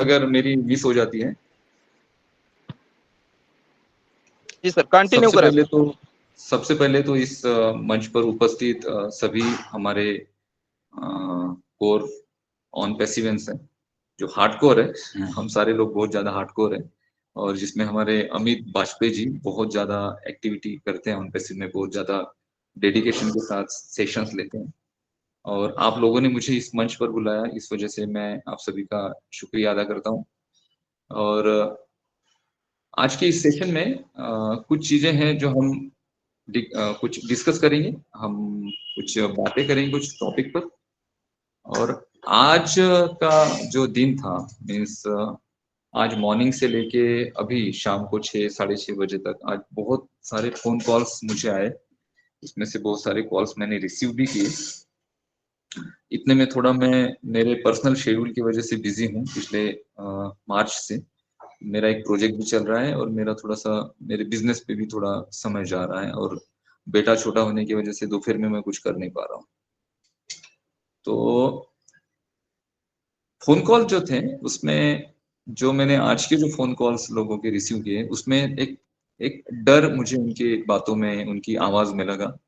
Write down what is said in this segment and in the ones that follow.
अगर मेरी मिस हो जाती है। जी सर, कंटिन्यू करें सर। सबसे पहले तो इस मंच पर उपस्थित सभी हमारे कोर ऑन पैसिवेंस हैं, जो हार्डकोर है। हम सारे लोग बहुत ज्यादा हार्डकोर है, और जिसमें हमारे अमित बाजपेयी जी बहुत ज्यादा एक्टिविटी करते हैं ऑन पैसिव में, बहुत ज्यादा डेडिकेशन के साथ सेशंस लेते हैं। और आप लोगों ने मुझे इस मंच पर बुलाया, इस वजह से मैं आप सभी का शुक्रिया अदा करता हूँ। और आज के इस सेशन में कुछ चीजें हैं जो हम कुछ डिस्कस करेंगे, हम कुछ बातें करेंगे कुछ टॉपिक पर। और आज का जो दिन था, मीन्स आज मॉर्निंग से लेके अभी शाम को 6 साढ़े 6 बजे तक आज बहुत सारे फोन कॉल्स मुझे आए। इसमें से बहुत सारे कॉल्स मैंने रिसीव भी किए। इतने में थोड़ा मैं मेरे पर्सनल शेड्यूल की वजह से बिजी हूँ। पिछले मार्च से मेरा एक प्रोजेक्ट भी चल रहा है, और मेरा थोड़ा सा मेरे बिजनेस पे भी थोड़ा समय जा रहा है, और बेटा छोटा होने की वजह से दोपहर में मैं कुछ कर नहीं पा रहा हूँ। तो फोन कॉल जो थे उसमें, जो मैंने आज के जो फोन कॉल्स लोगों के रिसीव किए, उसमें एक एक डर मुझे उनकी बातों में, उनकी आवाज में लगा।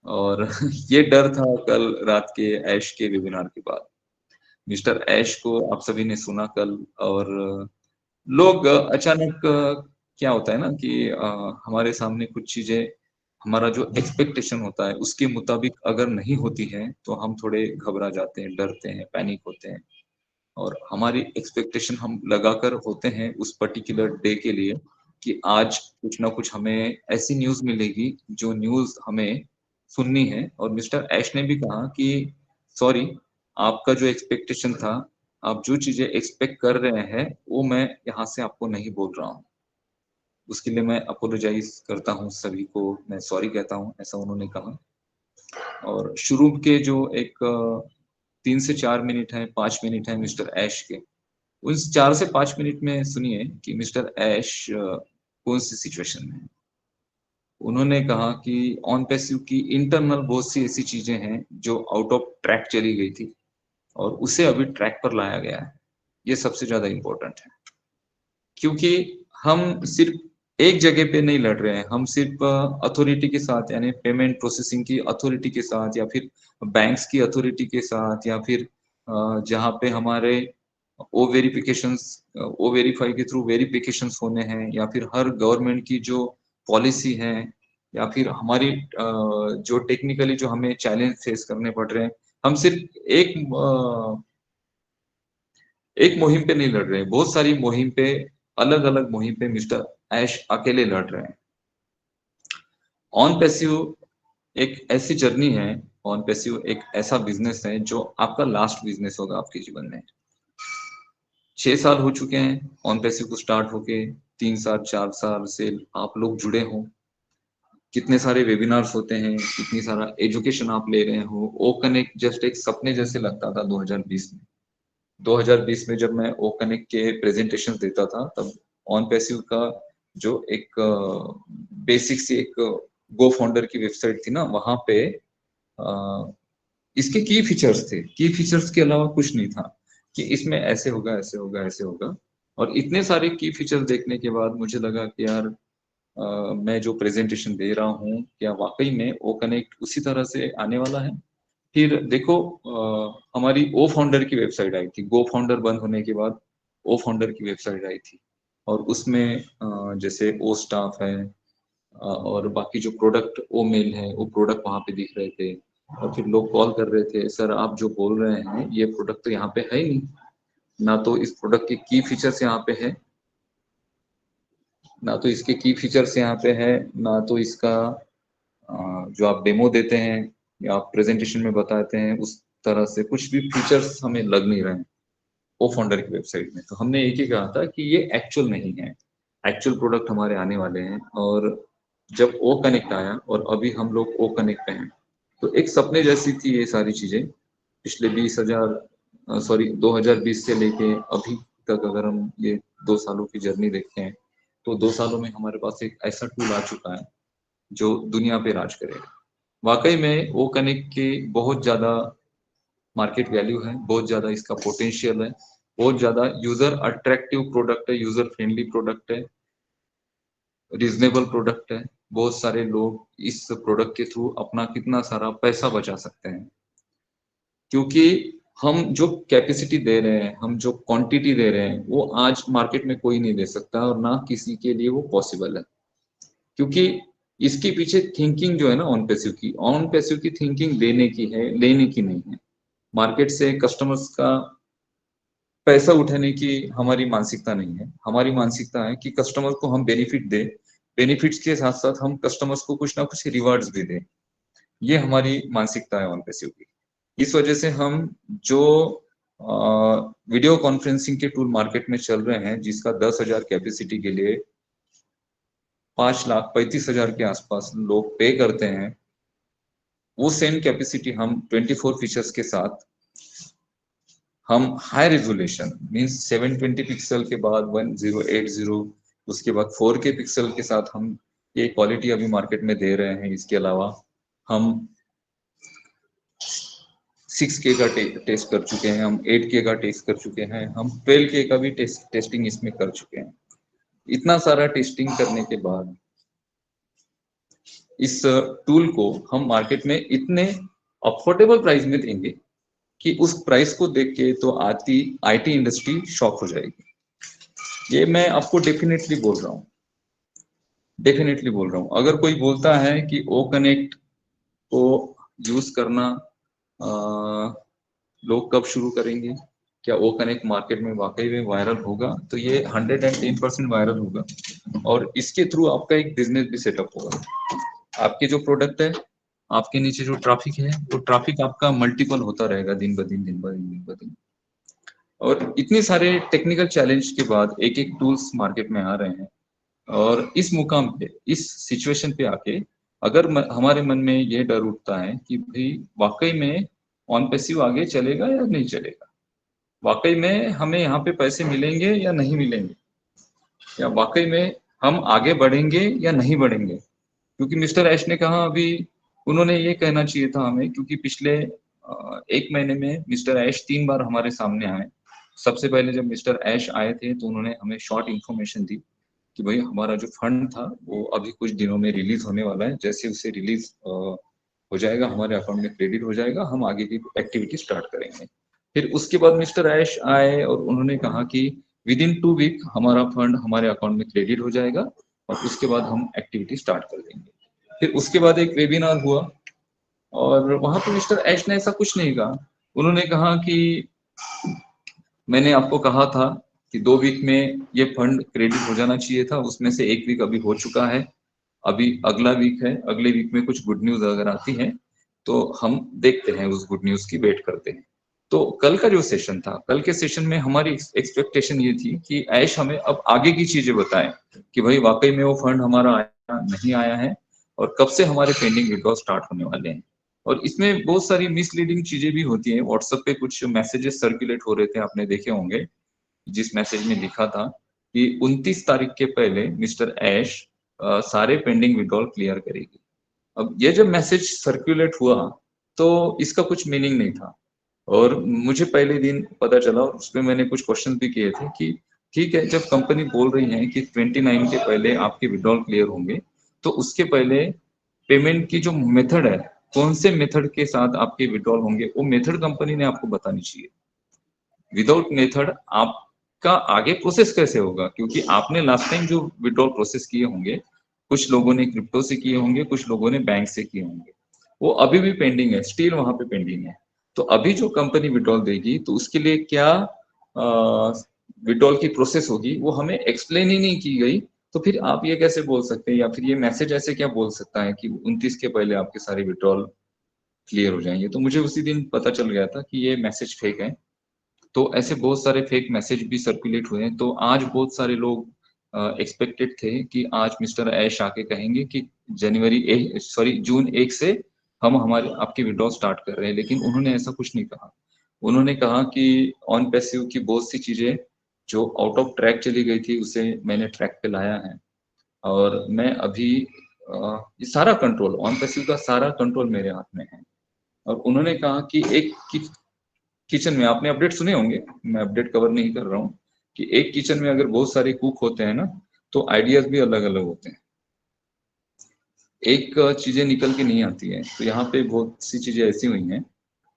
और ये डर था कल रात के ऐश के वेबिनार के बाद। मिस्टर ऐश को आप सभी ने सुना कल, और लोग अचानक क्या होता है ना कि हमारे सामने कुछ चीजें, हमारा जो एक्सपेक्टेशन होता है उसके मुताबिक अगर नहीं होती है तो हम थोड़े घबरा जाते हैं, डरते हैं, पैनिक होते हैं। और हमारी एक्सपेक्टेशन हम लगाकर होते हैं उस पर्टिकुलर डे के लिए कि आज कुछ ना कुछ हमें ऐसी न्यूज मिलेगी जो न्यूज हमें सुननी है। और मिस्टर ऐश ने भी कहा कि सॉरी, आपका जो एक्सपेक्टेशन था, आप जो चीजें एक्सपेक्ट कर रहे हैं वो मैं यहाँ से आपको नहीं बोल रहा हूँ। उसके लिए मैं अपोलोजाइज करता हूँ, सभी को मैं सॉरी कहता हूँ, ऐसा उन्होंने कहा। और शुरू के जो एक 3 से 4 मिनट है, 5 मिनट है मिस्टर ऐश के, उस 4 से 5 मिनट में सुनिए कि मिस्टर ऐश कौन सी सिचुएशन में है। उन्होंने कहा कि ऑन पैसिव की इंटरनल बहुत सी ऐसी चीजें हैं जो आउट ऑफ ट्रैक चली गई थी, और उसे अभी ट्रैक पर लाया गया है। ये सबसे ज्यादा इम्पोर्टेंट है, क्योंकि हम सिर्फ एक जगह पे नहीं लड़ रहे हैं। हम सिर्फ अथॉरिटी के साथ, यानी पेमेंट प्रोसेसिंग की अथॉरिटी के साथ, या फिर बैंक्स की अथॉरिटी के साथ, या फिर जहाँ पे हमारे ओ वेरिफिकेशंस, ओ वेरीफाई के थ्रू वेरिफिकेशंस होने हैं, या फिर हर गवर्नमेंट की जो पॉलिसी है, या फिर हमारी जो टेक्निकली जो हमें चैलेंज फेस करने पड़ रहे हैं, हम सिर्फ एक मुहिम पे नहीं लड़ रहे हैं, बहुत सारी मुहिम पे, अलग अलग मुहिम पे मिस्टर ऐश अकेले लड़ रहे हैं। ऑन पैसिव एक ऐसी जर्नी है, ऑन पैसिव एक ऐसा बिजनेस है जो आपका लास्ट बिजनेस होगा आपके जीवन में। 6 साल हो चुके हैं ऑन पैसिव को स्टार्ट होके, 3 साल 4 साल से आप लोग जुड़े हो। कितने सारे वेबिनार्स होते हैं, कितनी सारा एजुकेशन आप ले रहे हो। ओ कनेक्ट जस्ट एक सपने जैसे लगता था 2020 में। 2020 में जब मैं ओ कनेक्ट के प्रेजेंटेशन देता था, तब ऑन पैसिव का जो एक बेसिक सी एक गो फाउंडर की वेबसाइट थी ना, वहां पे अ, इसके की फीचर्स थे। की फीचर्स के अलावा कुछ नहीं था कि इसमें ऐसे होगा, ऐसे होगा, ऐसे होगा। और इतने सारे की फीचर्स देखने के बाद मुझे लगा कि यार, मैं जो प्रेजेंटेशन दे रहा हूँ क्या वाकई में ओ कनेक्ट उसी तरह से आने वाला है। फिर देखो, हमारी ओ फाउंडर की वेबसाइट आई थी, गो फाउंडर बंद होने के बाद ओ फाउंडर की वेबसाइट आई थी। और उसमें जैसे ओ स्टाफ है, और बाकी जो प्रोडक्ट ओ मेल है, वो प्रोडक्ट वहां पे दिख रहे थे। और फिर लोग कॉल कर रहे थे, सर आप जो बोल रहे हैं ये प्रोडक्ट तो यहाँ पे है ही नहीं, ना तो इस प्रोडक्ट के की फीचर्स यहाँ पे है, ना तो इसके की फीचर्स यहाँ पे है, ना तो इसका जो आप डेमो देते हैं या आप प्रेजेंटेशन में बताते हैं उस तरह से कुछ भी फीचर्स हमें लग नहीं रहे हैं ओ फाउंडर की वेबसाइट में। तो हमने एक ही कहा था कि ये एक्चुअल नहीं है, एक्चुअल प्रोडक्ट हमारे आने वाले हैं। और जब ओ कनेक्ट आया और अभी हम लोग ओ कनेक्ट पे हैं, तो एक सपने जैसी थी ये सारी चीजें। पिछले 2020 से लेके अभी तक अगर हम ये 2 सालों की जर्नी देखते हैं, तो 2 सालों में हमारे पास एक ऐसा टूल आ चुका है जो दुनिया पे राज करेगा। वाकई में वो कनेक्ट की बहुत ज्यादा मार्केट वैल्यू है, बहुत ज्यादा इसका पोटेंशियल है। बहुत ज्यादा यूजर अट्रैक्टिव प्रोडक्ट है, यूजर फ्रेंडली प्रोडक्ट है, रीजनेबल प्रोडक्ट है। बहुत सारे लोग इस प्रोडक्ट के थ्रू अपना कितना सारा पैसा बचा सकते हैं, क्योंकि हम जो कैपेसिटी दे रहे हैं, हम जो क्वांटिटी दे रहे हैं, वो आज मार्केट में कोई नहीं दे सकता और ना किसी के लिए वो पॉसिबल है। क्योंकि इसके पीछे थिंकिंग जो है ना ऑन पैसिव की थिंकिंग लेने की है, लेने की नहीं है। मार्केट से कस्टमर्स का पैसा उठाने की हमारी मानसिकता नहीं है। हमारी मानसिकता है कि कस्टमर को हम बेनिफिट दें, बेनिफिट्स के साथ साथ हम कस्टमर्स को कुछ ना कुछ रिवार्ड्स भी दें। ये हमारी मानसिकता है ऑन पैसिव की। इस वजह से हम जो वीडियो कॉन्फ्रेंसिंग के टूल मार्केट में चल रहे हैं, जिसका 10,000 कैपेसिटी के लिए 5,35,000 के आसपास लोग पे करते हैं, वो सेम कैपेसिटी हम 24 फीचर्स के साथ हम हाई रेजोल्यूशन मींस 720 पिक्सल के बाद 1080, उसके बाद 4K पिक्सल के साथ हम ये क्वालिटी अभी मार्केट में दे रहे हैं। इसके अलावा हम 6K का टेस्ट कर चुके हैं, हम 8K का टेस्ट कर चुके हैं, हम 12K का भी टेस्टिंग इसमें कर चुके हैं। इतना सारा टेस्टिंग करने के बाद इस टूल को हम मार्केट में इतने अफोर्डेबल प्राइस में देंगे कि उस प्राइस को देख के तो आती आईटी इंडस्ट्री शॉक हो जाएगी। ये मैं आपको डेफिनेटली बोल रहा हूँ, डेफिनेटली बोल रहा हूँ। अगर कोई बोलता है कि ओ कनेक्ट को यूज करना लोग कब शुरू करेंगे, क्या ओ कनेक्ट मार्केट में वाकई में वायरल होगा, तो ये 110% वायरल होगा और इसके थ्रू आपका एक बिजनेस भी सेटअप होगा। आपके जो प्रोडक्ट है, आपके नीचे जो ट्रैफिक है, वो ट्रैफिक आपका मल्टीपल होता रहेगा दिन ब दिन, दिन ब दिन, दिन ब दिन। और इतने सारे टेक्निकल चैलेंज के बाद एक एक टूल्स मार्केट में आ रहे हैं और इस मुकाम पे, इस सिचुएशन पे आके अगर हमारे मन में ये डर उठता है कि भाई वाकई में ऑन पैसिव आगे चलेगा या नहीं चलेगा, वाकई में हमें यहाँ पे पैसे मिलेंगे या नहीं मिलेंगे, या वाकई में हम आगे बढ़ेंगे या नहीं बढ़ेंगे। क्योंकि मिस्टर ऐश ने कहा अभी, उन्होंने ये कहना चाहिए था हमें, क्योंकि पिछले 1 महीने में मिस्टर ऐश 3 बार हमारे सामने आए। सबसे पहले जब मिस्टर ऐश आए थे तो उन्होंने हमें शॉर्ट इन्फॉर्मेशन दी कि भाई हमारा जो फंड था वो अभी कुछ दिनों में रिलीज होने वाला है, जैसे उसे रिलीज हो जाएगा, हमारे अकाउंट में क्रेडिट हो जाएगा, हम आगे की एक्टिविटी स्टार्ट करेंगे। फिर उसके बाद मिस्टर ऐश आए और उन्होंने कहा कि विद इन 2 वीक हमारा फंड हमारे अकाउंट में क्रेडिट हो जाएगा और उसके बाद हम एक्टिविटी स्टार्ट कर देंगे। फिर उसके बाद एक वेबिनार हुआ और वहां पर मिस्टर ऐश ने ऐसा कुछ नहीं कहा। उन्होंने कहा कि मैंने आपको कहा था कि 2 वीक में ये फंड क्रेडिट हो जाना चाहिए था, उसमें से 1 वीक अभी हो चुका है, अभी अगला वीक है, अगले वीक में कुछ गुड न्यूज अगर आती है तो हम देखते हैं, उस गुड न्यूज की वेट करते हैं। तो कल का जो सेशन था, कल के सेशन में हमारी एक्सपेक्टेशन ये थी कि ऐश हमें अब आगे की चीजें बताएं कि भाई वाकई में वो फंड हमारा आया नहीं आया है और कब से हमारे पेंडिंग विड्रॉ स्टार्ट होने वाले हैं। और इसमें बहुत सारी मिसलीडिंग चीजें भी होती हैं। व्हाट्सएप पे कुछ मैसेजेस सर्कुलेट हो रहे थे, आपने देखे होंगे, जिस मैसेज में लिखा था कि 29 तारीख के पहले मिस्टर ऐश सारे पेंडिंग विड्रॉल क्लियर करेगी। अब ये जब मैसेज सर्कुलेट हुआ तो इसका कुछ मीनिंग नहीं था और मुझे पहले दिन पता चला और उसमें मैंने कुछ क्वेश्चन भी किए थे कि ठीक है, जब कंपनी बोल रही है कि 29 के पहले आपके विड्रॉल क्लियर होंगे, तो उसके पहले पेमेंट की जो मेथड है, कौन से मेथड के साथ आपके विड्रॉल होंगे, वो मेथड कंपनी ने आपको बतानी चाहिए। विदाउट मेथड आपका आगे प्रोसेस कैसे होगा, क्योंकि आपने लास्ट टाइम जो विड्रॉल प्रोसेस किए होंगे, कुछ लोगों ने क्रिप्टो से किए होंगे, कुछ लोगों ने बैंक से किए होंगे, वो अभी भी पेंडिंग है, स्टिल वहां पे पेंडिंग है। तो अभी जो कंपनी विड्रॉल देगी तो उसके लिए क्या विड्रॉल की प्रोसेस होगी, वो हमें एक्सप्लेन ही नहीं की गई। तो फिर आप ये कैसे बोल सकते हैं, या फिर ये मैसेज ऐसे क्या बोल सकता है कि 29 के पहले आपके सारे विड्रॉल क्लियर हो जाएंगे। तो मुझे उसी दिन पता चल गया था कि ये मैसेज फेक है। तो ऐसे बहुत सारे फेक मैसेज भी सर्कुलेट हुए हैं। तो आज बहुत सारे लोग एक्सपेक्टेड थे कि आज मिस्टर ऐश आके कहेंगे कि जून 1 से हम हमारे आपके विड्रॉ स्टार्ट कर रहे हैं, लेकिन उन्होंने ऐसा कुछ नहीं कहा। उन्होंने कहा कि ऑन पैसिव की बहुत सी चीजें जो आउट ऑफ ट्रैक चली गई थी उसे मैंने ट्रैक पे लाया है और मैं अभी ये सारा कंट्रोल, ऑन पैसिव का सारा कंट्रोल मेरे हाथ में है। और उन्होंने कहा कि एक किचन में आपने अपडेट सुने होंगे, मैं अपडेट कवर नहीं कर रहा हूँ, कि एक किचन में अगर बहुत सारे कुक होते हैं ना, तो आइडियाज भी अलग अलग होते हैं, एक चीजें निकल के नहीं आती है। तो यहाँ पे बहुत सी चीजें ऐसी हुई हैं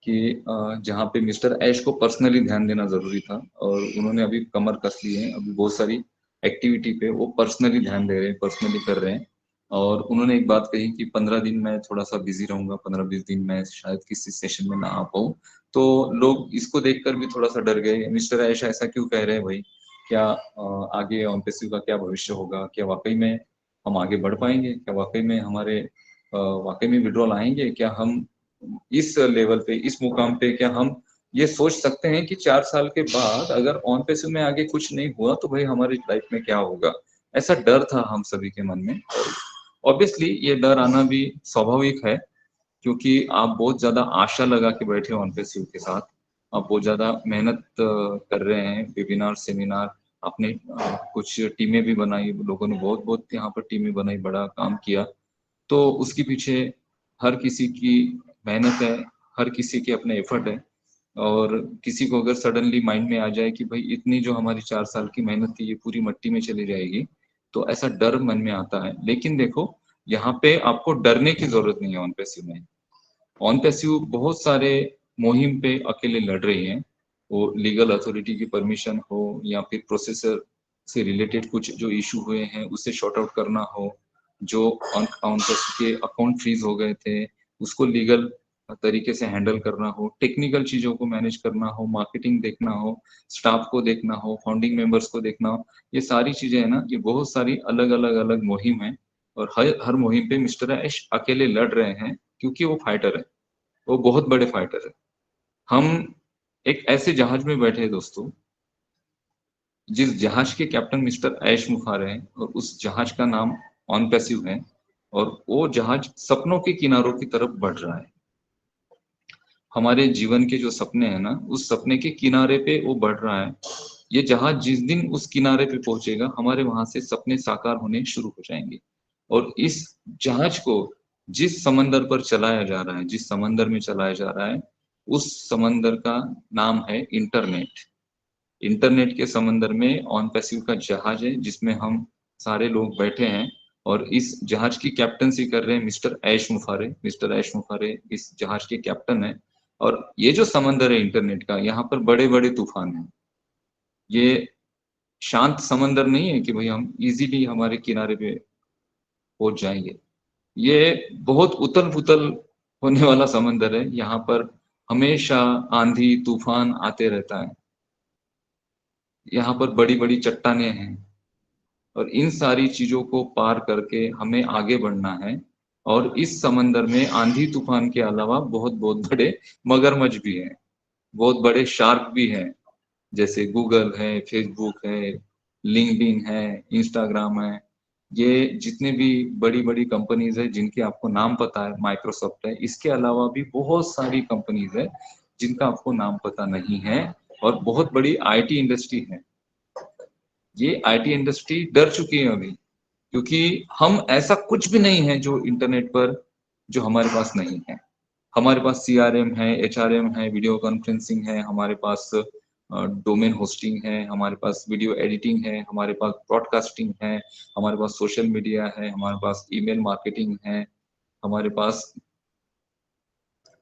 कि जहाँ पे मिस्टर ऐश को पर्सनली ध्यान देना जरूरी था, और उन्होंने अभी कमर कस ली है, अभी बहुत सारी एक्टिविटी पे वो पर्सनली ध्यान दे रहे हैं, पर्सनली कर रहे हैं। और उन्होंने एक बात कही कि 15 दिन मैं थोड़ा सा बिजी रहूंगा, 15-20 दिन मैं शायद किसी सेशन में ना आ पाऊँ। तो लोग इसको देखकर भी थोड़ा सा डर गए, मिस्टर ऐश ऐसा क्यों कह रहे हैं भाई, क्या आगे ओनपेसिव का क्या भविष्य होगा, क्या वाकई में हम आगे बढ़ पाएंगे, क्या वाकई में हमारे वाकई में विड्रॉल आएंगे, क्या हम इस लेवल पे, इस मुकाम पे, क्या हम ये सोच सकते हैं कि 4 साल के बाद अगर ऑन पेसिव में आगे कुछ नहीं हुआ तो भाई हमारी लाइफ में क्या होगा। ऐसा डर था हम सभी के मन में। ऑब्वियसली ये डर आना भी स्वाभाविक है, क्योंकि आप बहुत ज्यादा आशा लगा के बैठे हो ऑन पेसिव के साथ, आप बहुत ज्यादा मेहनत कर रहे हैं, वेबिनार सेमिनार, आपने कुछ टीमें भी बनाई, लोगों ने बहुत बहुत यहाँ पर टीमें बनाई, बड़ा काम किया। तो उसके पीछे हर किसी की मेहनत है, हर किसी के अपने एफर्ट है। और किसी को अगर सडनली माइंड में आ जाए कि भाई इतनी जो हमारी 4 साल की मेहनत थी ये पूरी मट्टी में चली जाएगी, तो ऐसा डर मन में आता है। लेकिन देखो, यहाँ पे आपको डरने की जरूरत नहीं है ऑन पैसिव में। ऑन पैसिव बहुत सारे मुहिम पे अकेले लड़ रही हैं, वो लीगल अथॉरिटी की परमिशन हो, या फिर प्रोसेसर से रिलेटेड कुछ जो इशू हुए हैं उसे शॉर्ट आउट करना हो, जो ऑन पैसिव के अकाउंट फ्रीज हो गए थे उसको लीगल तरीके से हैंडल करना हो, टेक्निकल चीजों को मैनेज करना हो, मार्केटिंग देखना हो, स्टाफ को देखना हो, फाउंडिंग मेंबर्स को देखना हो, ये सारी चीजें है ना, ये बहुत सारी अलग अलग अलग मुहिम है। और हर मुहिम पे मिस्टर ऐश अकेले लड़ रहे हैं, क्योंकि वो फाइटर है, वो बहुत बड़े फाइटर है। हम एक ऐसे जहाज में बैठे हैं दोस्तों, जिस जहाज के कैप्टन मिस्टर ऐश मुखार हैं, और उस जहाज का नाम ऑन पैसिव है, और वो जहाज सपनों के किनारों की तरफ बढ़ रहा है। हमारे जीवन के जो सपने हैं ना, उस सपने के किनारे पे वो बढ़ रहा है। ये जहाज जिस दिन उस किनारे पे पहुंचेगा, हमारे वहां से सपने साकार होने शुरू हो जाएंगे। और इस जहाज को जिस समंदर पर चलाया जा रहा है, जिस समंदर में चलाया जा रहा है, उस समंदर का नाम है इंटरनेट। इंटरनेट के समंदर में ऑन पैसिव का जहाज है, जिसमें हम सारे लोग बैठे हैं। और इस जहाज की कैप्टनसी कर रहे हैं मिस्टर ऐश मुफारे। मिस्टर ऐश मुफारे इस जहाज के कैप्टन है। और ये जो समंदर है इंटरनेट का, यहाँ पर बड़े बड़े तूफान हैं। ये शांत समंदर नहीं है कि भाई हम इजीली हमारे किनारे पे पहुंच जाएंगे। ये बहुत उथल पुथल होने वाला समंदर है। यहाँ पर हमेशा आंधी तूफान आते रहता है। यहाँ पर बड़ी बड़ी चट्टानें हैं, और इन सारी चीजों को पार करके हमें आगे बढ़ना है। और इस समंदर में आंधी तूफान के अलावा बहुत बहुत बड़े मगरमच्छ भी हैं, बहुत बड़े शार्क भी हैं, जैसे गूगल है, फेसबुक है, लिंक्डइन है, इंस्टाग्राम है। ये जितने भी बड़ी बड़ी कंपनीज है जिनके आपको नाम पता है, माइक्रोसॉफ्ट है, इसके अलावा भी बहुत सारी कंपनीज है जिनका आपको नाम पता नहीं है। और बहुत बड़ी आईटी इंडस्ट्री है। ये आईटी इंडस्ट्री डर चुकी है अभी, क्योंकि हम ऐसा कुछ भी नहीं है जो इंटरनेट पर जो हमारे पास नहीं है। हमारे पास सीआरएम है, एचआरएम है, वीडियो कॉन्फ्रेंसिंग है, हमारे पास डोमेन होस्टिंग है, हमारे पास वीडियो एडिटिंग है, हमारे पास ब्रॉडकास्टिंग है, हमारे पास सोशल मीडिया है, हमारे पास ईमेल मार्केटिंग है, हमारे पास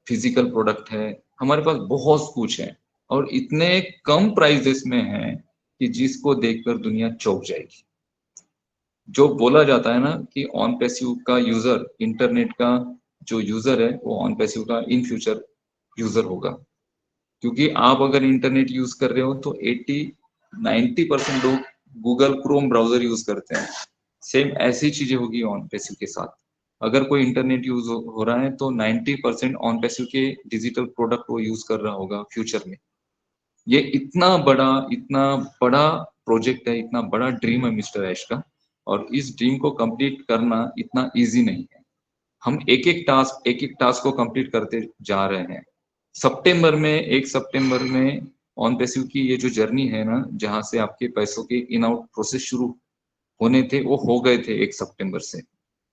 फिजिकल प्रोडक्ट है, हमारे पास बहुत कुछ है। और इतने कम प्राइजेस में है कि जिसको देखकर दुनिया चौंक जाएगी। जो बोला जाता है ना कि ऑन पैसिव का यूजर, इंटरनेट का जो यूजर है, वो ऑन पैसिव का इन फ्यूचर यूजर होगा। क्योंकि आप अगर इंटरनेट यूज कर रहे हो तो 80-90% लोग गूगल क्रोम ब्राउजर यूज करते हैं। सेम ऐसी चीजें होगी ऑन पैसिव के साथ। अगर कोई इंटरनेट यूज हो रहा है तो 90% ऑन पैसिव के डिजिटल प्रोडक्ट वो यूज कर रहा होगा फ्यूचर में। ये इतना बड़ा प्रोजेक्ट है, इतना बड़ा ड्रीम है मिस्टर ऐश का। और इस ड्रीम को कंप्लीट करना इतना इजी नहीं है। हम एक एक टास्क को कंप्लीट करते जा रहे हैं। एक सितंबर में ऑन पैसिव की ये जो जर्नी है ना, जहां से आपके पैसों के इन आउट प्रोसेस शुरू होने थे, वो हो गए थे 1 सितंबर से।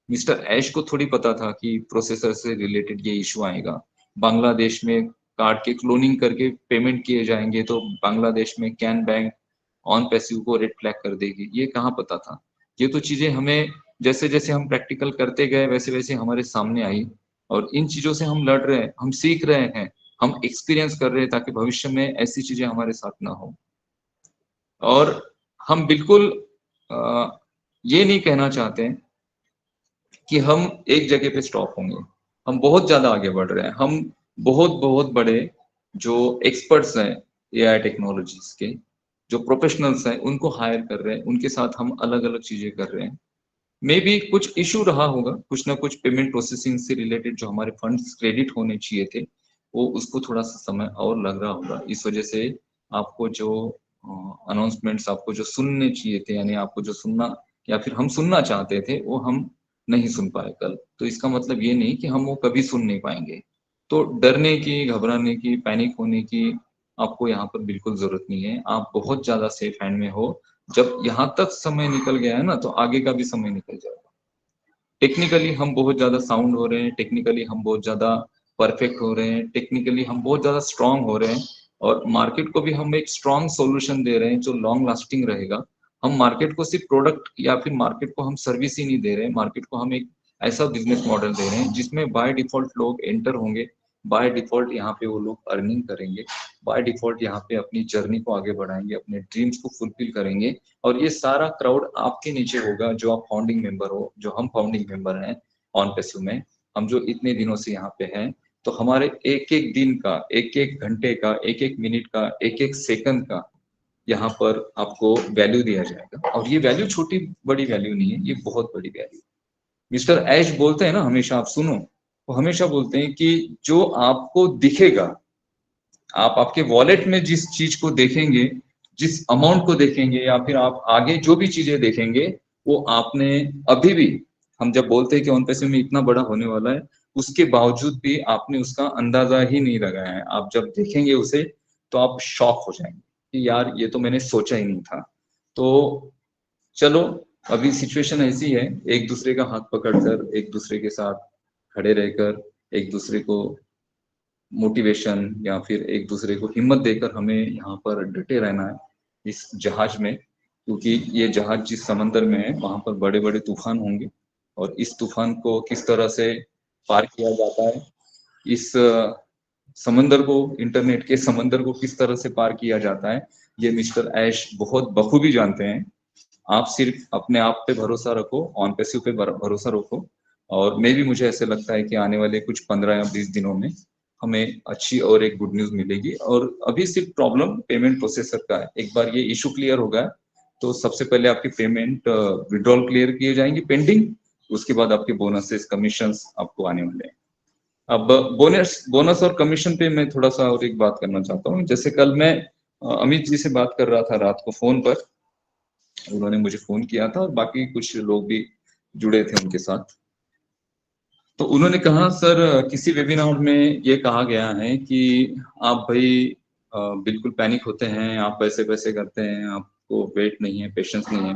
मिस्टर ऐश को थोड़ी पता था कि प्रोसेसर से रिलेटेड ये इशू आएगा। बांग्लादेश में कार्ड के क्लोनिंग करके पेमेंट किए जाएंगे तो बांग्लादेश में कैन बैंक ऑन पैसिव को रेड फ्लैग कर देगी, ये कहाँ पता था। ये तो चीजें हमें जैसे जैसे हम प्रैक्टिकल करते गए वैसे वैसे हमारे सामने आई, और इन चीजों से हम लड़ रहे हैं, हम सीख रहे हैं, हम एक्सपीरियंस कर रहे हैं ताकि भविष्य में ऐसी चीजें हमारे साथ ना हो। और हम बिल्कुल ये नहीं कहना चाहते कि हम एक जगह पे स्टॉप होंगे, हम बहुत ज्यादा आगे बढ़ रहे हैं। हम बहुत बहुत बड़े जो एक्सपर्ट्स हैं एआई टेक्नोलॉजीज के, जो प्रोफेशनल्स हैं, उनको हायर कर रहे हैं, उनके साथ हम अलग अलग चीजें कर रहे हैं। मे बी कुछ इशू रहा होगा, कुछ ना कुछ पेमेंट प्रोसेसिंग से रिलेटेड जो हमारे फंड्स क्रेडिट होने चाहिए थे, वो उसको थोड़ा सा समय और लग रहा होगा। इस वजह से आपको जो अनाउंसमेंट्स आपको जो सुनने चाहिए थे, यानी आपको जो सुनना या फिर हम सुनना चाहते थे, वो हम नहीं सुन पाए कल। तो इसका मतलब ये नहीं कि हम वो कभी सुन नहीं पाएंगे। तो डरने की, घबराने की, पैनिक होने की आपको यहाँ पर बिल्कुल जरूरत नहीं है। आप बहुत ज्यादा सेफ हैंड में हो। जब यहाँ तक समय निकल गया है ना, तो आगे का भी समय निकल जाएगा। टेक्निकली हम बहुत ज्यादा साउंड हो रहे हैं, टेक्निकली हम बहुत ज्यादा परफेक्ट हो रहे हैं, टेक्निकली हम बहुत ज्यादा स्ट्रांग हो रहे हैं, और मार्केट को भी हम एक स्ट्रांग सॉल्यूशन दे रहे हैं जो लॉन्ग लास्टिंग रहेगा। हम मार्केट को सिर्फ प्रोडक्ट या फिर मार्केट को हम सर्विस ही नहीं दे रहे हैं, मार्केट को हम एक ऐसा बिजनेस मॉडल दे रहे हैं जिसमें बाय डिफॉल्ट लोग एंटर होंगे, बाय डिफॉल्ट यहाँ पे वो लोग अर्निंग करेंगे, बाय डिफॉल्ट यहाँ पे अपनी जर्नी को आगे बढ़ाएंगे, अपने ड्रीम्स को फुलफिल करेंगे। और ये सारा क्राउड आपके नीचे होगा जो आप फाउंडिंग मेंबर हो, जो हम फाउंडिंग मेंबर हैं ऑन पैसिव में। हम जो इतने दिनों से यहाँ पे हैं, तो हमारे एक एक दिन का, एक एक घंटे का, एक एक मिनट का, एक एक सेकंड का यहाँ पर आपको वैल्यू दिया जाएगा। और ये वैल्यू छोटी बड़ी वैल्यू नहीं है, ये बहुत बड़ी वैल्यू। मिस्टर ऐश बोलते हैं ना हमेशा, आप सुनो, वो हमेशा बोलते हैं कि जो आपको दिखेगा, आप आपके वॉलेट में जिस चीज को देखेंगे, जिस अमाउंट को देखेंगे, या फिर आप आगे जो भी चीजें देखेंगे, वो आपने अभी भी, हम जब बोलते हैं कि ऑन पैसे में इतना बड़ा होने वाला है, उसके बावजूद भी आपने उसका अंदाजा ही नहीं लगाया है। आप जब देखेंगे उसे तो आप शॉक हो जाएंगे कि यार ये तो मैंने सोचा ही नहीं था। तो चलो, अभी सिचुएशन ऐसी है, एक दूसरे का हाथ पकड़कर, एक दूसरे के साथ खड़े रहकर, एक दूसरे को मोटिवेशन या फिर एक दूसरे को हिम्मत देकर हमें यहाँ पर डटे रहना है इस जहाज में। क्योंकि ये जहाज जिस समंदर में है वहां पर बड़े बड़े तूफान होंगे, और इस तूफान को किस तरह से पार किया जाता है, इस समंदर को, इंटरनेट के समंदर को किस तरह से पार किया जाता है, ये मिस्टर ऐश बहुत बखूबी जानते हैं। आप सिर्फ अपने आप पे भरोसा रखो, ऑन पैसिव पे भरोसा रखो, और मैं भी, मुझे ऐसे लगता है कि आने वाले कुछ 15 या 20 दिनों में हमें अच्छी और एक गुड न्यूज मिलेगी। और अभी सिर्फ प्रॉब्लम पेमेंट प्रोसेसर का है। एक बार ये इशू क्लियर होगा तो सबसे पहले आपकी पेमेंट विड्रॉल क्लियर किए जाएंगे पेंडिंग, उसके बाद आपके बोनसेस, कमीशंस आपको आने वाले हैं। अब बोनस बोनस और कमीशन पे मैं थोड़ा सा और एक बात करना चाहता हूँ। जैसे कल मैं अमित जी से बात कर रहा था रात को फोन पर, उन्होंने मुझे फोन किया था और बाकी कुछ लोग भी जुड़े थे उनके साथ। तो उन्होंने कहा, सर किसी वेबिनार में ये कहा गया है कि आप भाई बिल्कुल पैनिक होते हैं, आप पैसे पैसे करते हैं, आपको वेट नहीं है, पेशेंस नहीं है।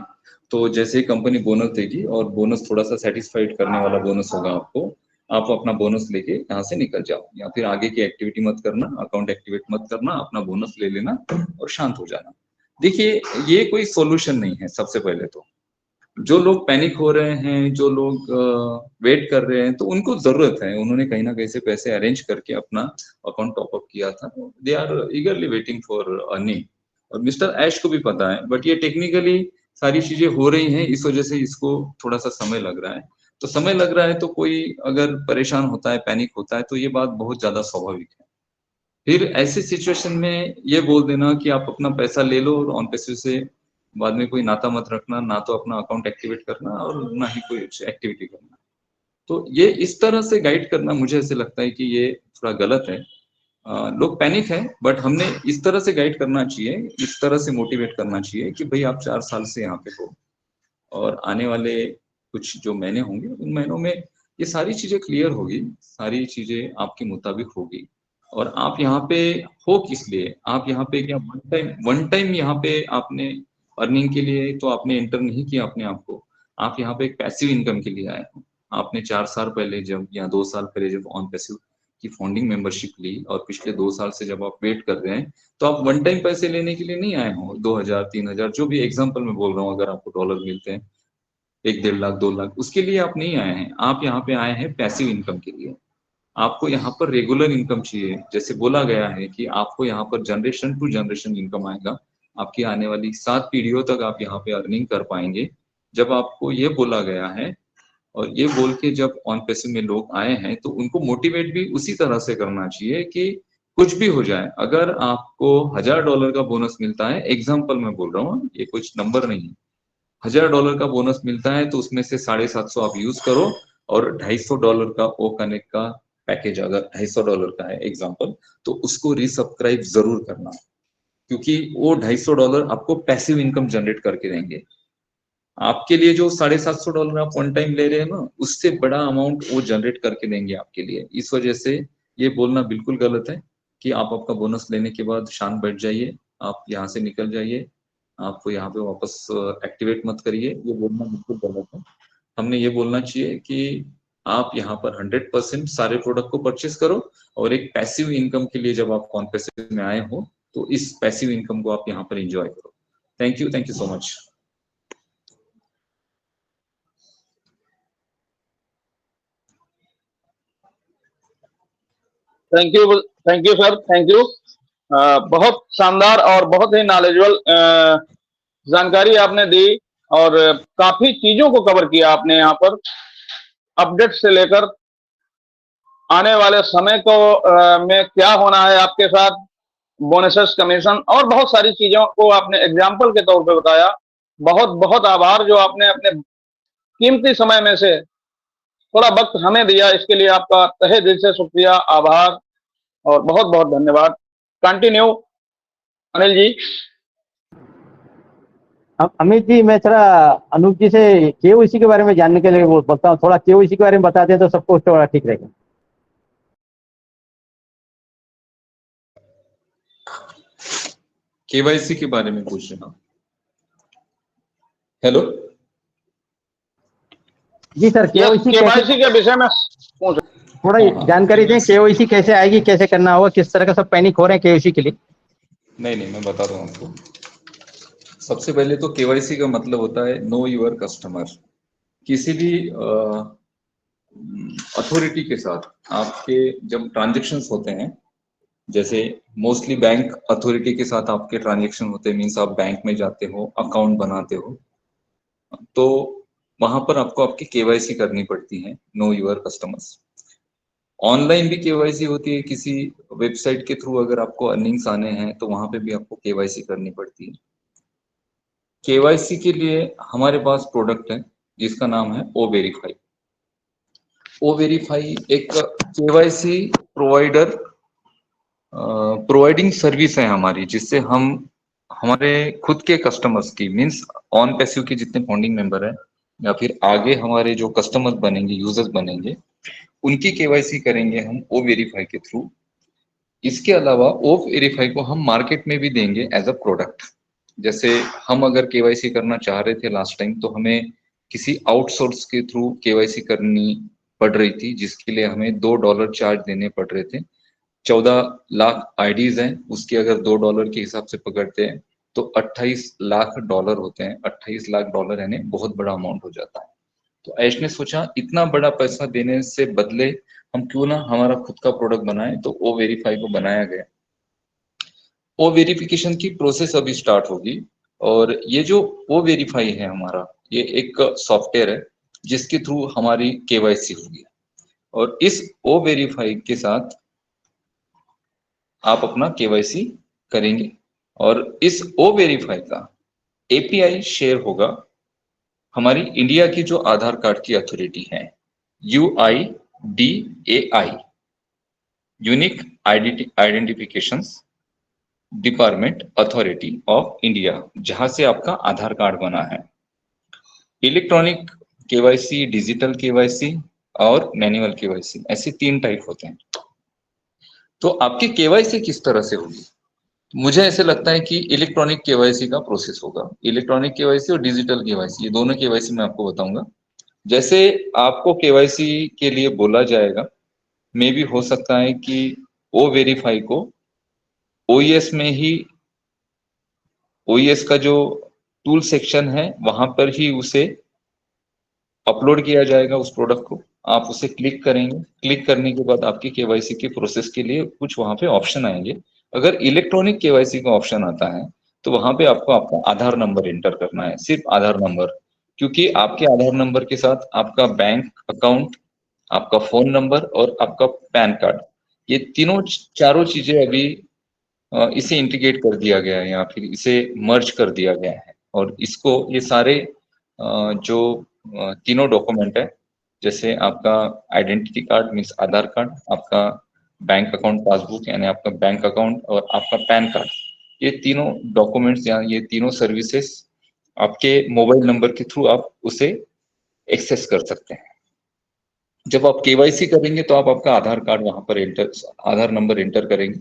तो जैसे ही कंपनी बोनस देगी, और बोनस थोड़ा सा सेटिस्फाइड करने वाला बोनस होगा आपको, आप अपना बोनस लेके यहाँ से निकल जाओ, या फिर आगे की एक्टिविटी मत करना, अकाउंट एक्टिवेट मत करना, अपना बोनस ले लेना और शांत हो जाना। देखिए, ये कोई सॉल्यूशन नहीं है। सबसे पहले तो जो लोग पैनिक हो रहे हैं, जो लोग वेट कर रहे हैं, तो उनको जरूरत है, उन्होंने कहीं ना कहीं से पैसे अरेंज करके अपना अकाउंट टॉप अप किया था, they are eagerly waiting for earning. और मिस्टर ऐश को भी पता है, बट ये टेक्निकली सारी चीजें हो रही हैं, इस वजह से इसको थोड़ा सा समय लग रहा है। तो समय लग रहा है तो कोई अगर परेशान होता है, पैनिक होता है, तो ये बात बहुत ज्यादा स्वाभाविक है। फिर ऐसी सिचुएशन में ये बोल देना कि आप अपना पैसा ले लो और ऑन पैसे से बाद में कोई नाता मत रखना, ना तो अपना अकाउंट एक्टिवेट करना और ना ही कोई एक्टिविटी करना। तो ये इस तरह से गाइड करना, मुझे ऐसे लगता है कि ये थोड़ा गलत है। लोग पैनिक है, बट हमने इस तरह से गाइड करना चाहिए, इस तरह से मोटिवेट करना चाहिए कि भाई आप 4 साल से यहाँ पे हो, और आने वाले कुछ जो महीने होंगे, उन महीनों में ये सारी चीजें क्लियर होगी, सारी चीजें आपके मुताबिक होगी। और आप यहाँ पे हो किस लिए? आप यहाँ पे क्या वन टाइम यहाँ पे आपने अर्निंग के लिए तो आपने एंटर नहीं किया अपने आप को। आप यहाँ पे एक पैसिव इनकम के लिए आए हो। आपने 4 साल पहले जब, या 2 साल पहले जब ऑन पैसिव की फंडिंग मेंबरशिप ली और पिछले 2 साल से जब आप वेट कर रहे हैं, तो आप वन टाइम पैसे लेने के लिए नहीं आए हो, 2000 3000 जो भी एग्जांपल मैं बोल रहा हूँ, अगर आपको डॉलर मिलते हैं 1 डेढ़ लाख 2 लाख, उसके लिए आप नहीं आए हैं। आप यहाँ पे आए हैं पैसिव इनकम के लिए। आपको यहाँ पर रेगुलर इनकम चाहिए। जैसे बोला गया है कि आपको यहाँ पर जनरेशन टू जनरेशन इनकम आएगा। आपकी आने वाली 7 पीढ़ियों तक आप यहाँ पे अर्निंग कर पाएंगे। जब आपको ये बोला गया है और ये बोल के जब ऑन पैसिव में लोग आए हैं, तो उनको मोटिवेट भी उसी तरह से करना चाहिए कि कुछ भी हो जाए, अगर आपको $1000 का बोनस मिलता है, एग्जाम्पल मैं बोल रहा हूँ, ये कुछ नंबर नहीं है, $1000 का बोनस मिलता है तो उसमें से 750 आप यूज करो और $250 का ओ कनेक्ट का पैकेज अगर $250 का है एग्जाम्पल, तो उसको रीसब्सक्राइब जरूर करना, क्योंकि वो $250 आपको पैसिव इनकम जनरेट करके देंगे। आपके लिए जो $750 आप वन टाइम ले रहे हैं ना, उससे बड़ा अमाउंट वो जनरेट करके देंगे आपके लिए। इस वजह से ये बोलना बिल्कुल गलत है कि आप आपका बोनस लेने के बाद शांत बैठ जाइए, आप यहाँ से निकल जाइए, आप यहाँ पे वापस एक्टिवेट मत करिए, ये बोलना बिल्कुल गलत है। हमने ये बोलना चाहिए कि आप यहाँ पर 100% सारे प्रोडक्ट को परचेस करो और एक पैसिव इनकम के लिए जब आप कॉन पैसिव में आए हो, तो इस पैसिव इनकम को आप यहाँ पर एंजॉय करो। Thank you so much. Thank you sir, thank you. बहुत शानदार और बहुत ही नॉलेजेबल जानकारी आपने दी और काफी चीजों को कवर किया आपने यहाँ पर, अपडेट से लेकर आने वाले समय को में क्या होना है आपके साथ, बोनसेस, कमीशन और बहुत सारी चीजों को आपने एग्जाम्पल के तौर पे बताया। बहुत बहुत आभार जो आपने अपने कीमती समय में से थोड़ा वक्त हमें दिया, इसके लिए आपका तहे दिल से शुक्रिया, आभार और बहुत बहुत धन्यवाद। कंटिन्यू अनिल जी। अमित जी, मैं थोड़ा अनूप जी से केओसी के बारे में जानने के लिए बोलता हूँ, थोड़ा केओसी के बारे में बता दें तो सबको थोड़ा ठीक रहेगा। केवाईसी के बारे में पूछ रहे हैं? हेलो जी सर, केवाईसी के विषय में पूछ, थोड़ा जानकारी दें, केओसी कैसे आएगी, कैसे करना होगा, किस तरह का सब पैनिक हो रहे हैं केओसी के लिए। नहीं, मैं बता रहा हूँ आपको। सबसे पहले तो केवाईसी का मतलब होता है नो योर कस्टमर। किसी भी अथॉरिटी के साथ आपके जब ट्रांजेक्शन्स होते हैं, जैसे मोस्टली बैंक अथॉरिटी के साथ आपके ट्रांजेक्शन होते हैं, मीन्स आप बैंक में जाते हो, अकाउंट बनाते हो, तो वहां पर आपको आपकी केवाईसी करनी पड़ती है, नो योर कस्टमर्स। ऑनलाइन भी केवाईसी होती है, किसी वेबसाइट के थ्रू अगर आपको अर्निंग्स आने हैं तो वहां पे भी आपको केवाईसी करनी पड़ती है। केवाईसी के लिए हमारे पास प्रोडक्ट है जिसका नाम है ओ वेरीफाई। ओ वेरीफाई एक केवाईसी प्रोवाइडर प्रोवाइडिंग सर्विस है हमारी, जिससे हम हमारे खुद के कस्टमर्स की, मीन्स ऑन पैसिव के जितने फाउंडिंग मेंबर हैं या फिर आगे हमारे जो कस्टमर्स बनेंगे, यूजर्स बनेंगे, उनकी केवाईसी करेंगे हम ओ वेरीफाई के थ्रू। इसके अलावा ओ वेरीफाई को हम मार्केट में भी देंगे एज अ प्रोडक्ट। जैसे हम अगर केवाईसी करना चाह रहे थे लास्ट टाइम, तो हमें किसी आउटसोर्स के थ्रू केवाईसी करनी पड़ रही थी, जिसके लिए हमें $2 चार्ज देने पड़ रहे थे। 14 लाख आईडीज हैं, उसके अगर $2 के हिसाब से पकड़ते हैं तो $28 लाख होते हैं। $28 लाख यानी बहुत बड़ा अमाउंट हो जाता है। तो ऐश ने सोचा इतना बड़ा पैसा देने से बदले हम क्यों ना हमारा खुद का प्रोडक्ट बनाए, तो ओ वेरीफाई को बनाया गया। ओ वेरिफिकेशन की प्रोसेस अभी स्टार्ट होगी, और ये जो ओ वेरीफाई है हमारा, ये एक सॉफ्टवेयर है जिसके थ्रू हमारी केवाईसी होगी, और इस ओ वेरीफाई के साथ आप अपना केवाईसी करेंगे, और इस ओ वेरीफाई का एपीआई शेयर होगा हमारी इंडिया की जो आधार कार्ड की अथॉरिटी है, UIDAI, unique identification department authority of India, जहां से आपका आधार कार्ड बना है। इलेक्ट्रॉनिक केवाईसी, डिजिटल केवाईसी और मैनुअल केवाईसी, ऐसे 3 टाइप होते हैं। तो आपकी केवाईसी किस तरह से होगी? मुझे ऐसे लगता है कि इलेक्ट्रॉनिक केवाईसी का प्रोसेस होगा। इलेक्ट्रॉनिक केवाईसी और डिजिटल केवाईसी, ये दोनों केवाईसी मैं आपको बताऊंगा। जैसे आपको केवाईसी के लिए बोला जाएगा में भी हो सकता है कि ओ वेरीफाई को ओईएस में ही, ओईएस का जो टूल सेक्शन है वहां पर ही उसे अपलोड किया जाएगा उस प्रोडक्ट को। आप उसे क्लिक करेंगे, क्लिक करने के बाद आपकी केवाईसी की प्रोसेस के लिए कुछ वहां पे ऑप्शन आएंगे। अगर इलेक्ट्रॉनिक केवाईसी का ऑप्शन आता है तो वहां पे आपको आपका आधार नंबर एंटर करना है, सिर्फ आधार नंबर, क्योंकि आपके आधार नंबर के साथ आपका बैंक अकाउंट, आपका फोन नंबर और आपका पैन कार्ड, ये तीनों चारों चीजें अभी इसे इंटीग्रेट कर दिया गया है या फिर इसे मर्ज कर दिया गया है। और इसको ये सारे जो तीनों डॉक्यूमेंट है, जैसे आपका आइडेंटिटी कार्ड मीन्स आधार कार्ड, आपका बैंक अकाउंट पासबुक यानी आपका बैंक अकाउंट और आपका पैन कार्ड, ये तीनों डॉक्यूमेंट्स या ये तीनों सर्विसेज आपके मोबाइल नंबर के थ्रू आप उसे एक्सेस कर सकते हैं। जब आप केवाईसी करेंगे तो आप आपका आधार कार्ड वहां पर एंटर, आधार नंबर एंटर करेंगे।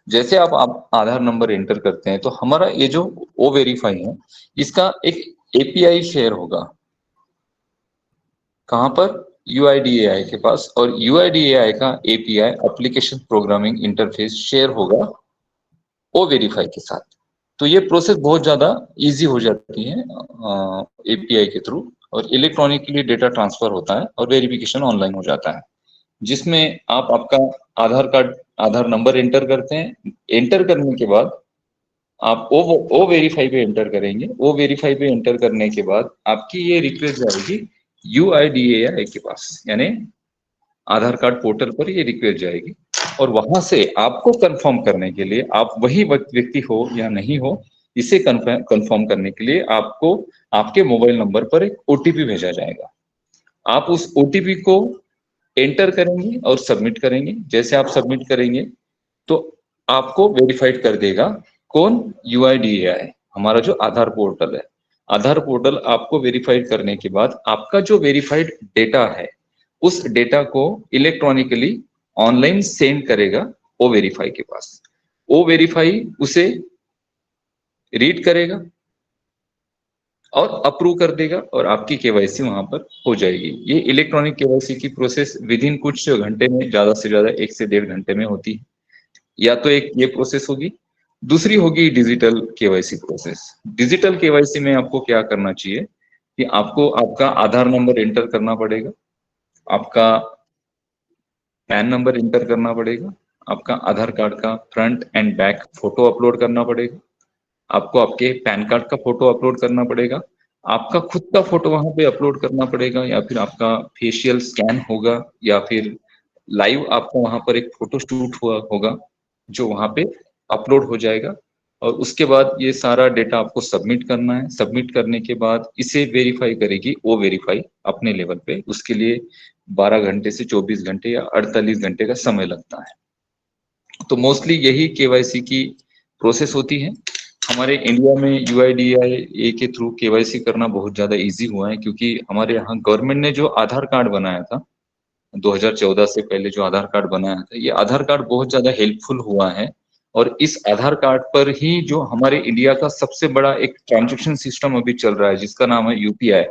जैसे आप आधार नंबर एंटर करते हैं तो हमारा ये जो ओ वेरीफाई है इसका एक एपीआई शेयर होगा, कहां पर, यूआईडीएआई के पास, और यूआईडीएआई का API application programming interface share होगा ओ वेरीफाई के साथ। तो ये प्रोसेस बहुत ज्यादा इजी हो जाती है एपीआई के थ्रू, और इलेक्ट्रॉनिकली डेटा ट्रांसफर होता है और वेरिफिकेशन ऑनलाइन हो जाता है, जिसमें आप आपका आधार कार्ड, आधार नंबर एंटर करते हैं। एंटर करने के बाद आप ओ वेरीफाई पे एंटर करेंगे। ओ वेरीफाई पे एंटर करने के बाद आपकी ये रिक्वेस्ट जाएगी यूआईडीएआई के पास, यानी आधार कार्ड पोर्टल पर ये रिक्वेस्ट जाएगी, और वहां से आपको कंफर्म करने के लिए, आप वही व्यक्ति हो या नहीं हो, इसे कंफर्म करने के लिए आपको आपके मोबाइल नंबर पर एक ओटीपी भेजा जाएगा। आप उस ओटीपी को एंटर करेंगे और सबमिट करेंगे। जैसे आप सबमिट करेंगे तो आपको वेरीफाइड कर देगा कौन, यूआईडीएआई, हमारा जो आधार पोर्टल है। आधार पोर्टल आपको वेरीफाइड करने के बाद आपका जो वेरीफाइड डेटा है उस डेटा को इलेक्ट्रॉनिकली ऑनलाइन सेंड करेगा ओ वेरीफाई के पास। ओ वेरीफाई उसे रीड करेगा और अप्रूव कर देगा और आपकी केवाईसी वहां पर हो जाएगी। ये इलेक्ट्रॉनिक केवाईसी की प्रोसेस विद इन कुछ घंटे में, ज्यादा से ज्यादा 1 से 1.5 घंटे में होती है। या तो एक ये प्रोसेस होगी, दूसरी होगी digital KYC process. Digital KYC में आपको क्या करना चाहिए कि आपको आपका आधार नंबर एंटर करना पड़ेगा, आपका पैन नंबर एंटर करना पड़ेगा, आपका आधार कार्ड का front end back photo upload करना पड़ेगा, आपको आपके पैन कार्ड का फोटो अपलोड करना पड़ेगा, आपका खुद का फोटो वहां पे अपलोड करना पड़ेगा, या फिर आपका फेशियल स्कैन होगा, या फिर लाइव आपको वहां पर एक फोटो शूट हुआ होगा जो वहां पे अपलोड हो जाएगा। और उसके बाद ये सारा डेटा आपको सबमिट करना है। सबमिट करने के बाद इसे वेरीफाई करेगी वो वेरीफाई अपने लेवल पे। उसके लिए 12 घंटे से 24 घंटे या 48 घंटे का समय लगता है। तो मोस्टली यही केवाईसी की प्रोसेस होती है। हमारे इंडिया में यूआईडीएआई के थ्रू केवाईसी करना बहुत ज्यादा इजी हुआ है, क्योंकि हमारे यहाँ गवर्नमेंट ने जो आधार कार्ड बनाया था 2014 से पहले, जो आधार कार्ड बनाया था, ये आधार कार्ड बहुत ज्यादा हेल्पफुल हुआ है। और इस आधार कार्ड पर ही जो हमारे इंडिया का सबसे बड़ा एक ट्रांजैक्शन सिस्टम अभी चल रहा है जिसका नाम है यूपीआई,